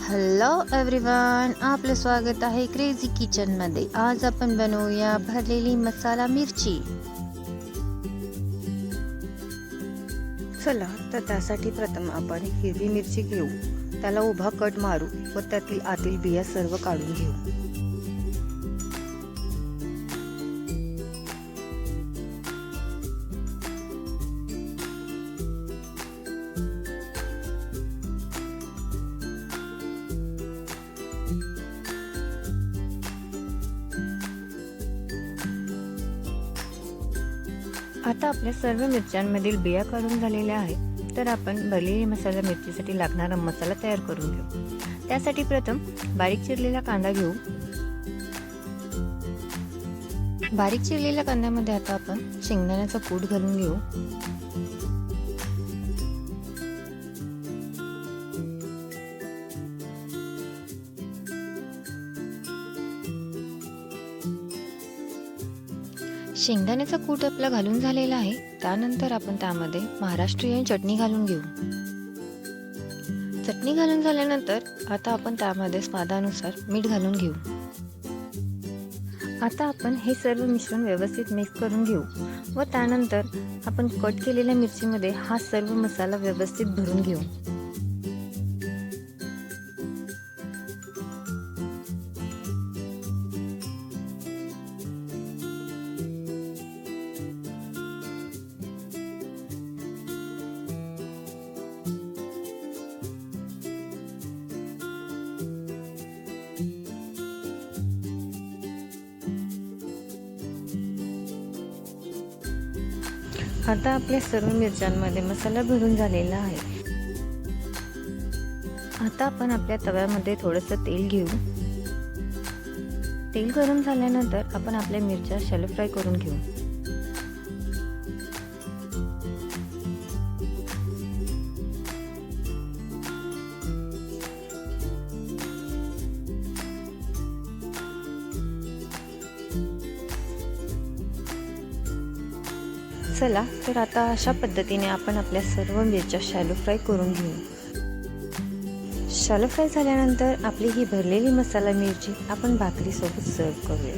Hello everyone, आपलं स्वागत आहे क्रेझी किचनमध्ये। आज आपण बनवूया भरलेली मसाला मिरची। चला तर त्यासाठी प्रथम आपण हिरवी मिरची घेऊ, त्याला उभा कट मारू व त्यातील आतील बिया सर्व काढून घेऊ। आता आपल्या सर्व मिरच्यांमधील बिया काढून झालेल्या आहेत, तर आपण भरलेली मसाला मिरचीसाठी लागणारा मसाला तयार करून घेऊ। त्यासाठी प्रथम बारीक चिरलेला कांदा घेऊ। बारीक चिरलेल्या कांद्यामध्ये आता आपण शेंगदाण्याचा कूट घालून घेऊ। शेंगदाण्याचा कूट आपला घालून झालेला आहे। त्यानंतर आपण त्यामध्ये महाराष्ट्रीयन चटणी घालून घेऊ। चटणी घालून झाल्यानंतर आता आपण त्यामध्ये स्वादानुसार मीठ घालून घेऊ। आता आपण हे सर्व मिश्रण व्यवस्थित मिक्स करून घेऊ व त्यानंतर आपण कट केलेल्या मिरचीमध्ये हा सर्व मसाला व्यवस्थित भरून घेऊ। आता आपल्या सर्व मिरच्यांमध्ये मसाला भरून झालेला आहे। आता आपण आपल्या तव्यामध्ये थोडंसं तेल घेऊ। तेल गरम झाल्यानंतर आपण आपल्या मिरच्या शॅलो फ्राय करून घेऊ। चला तर आता अशा पद्धतीने आपण आपल्या सर्व मिरच्या शॅलो फ्राय करून घेऊ। शॅलो फ्राय झाल्यानंतर आपली ही भरलेली मसाला मिरची आपण भाकरीसोबत सर्व करूया।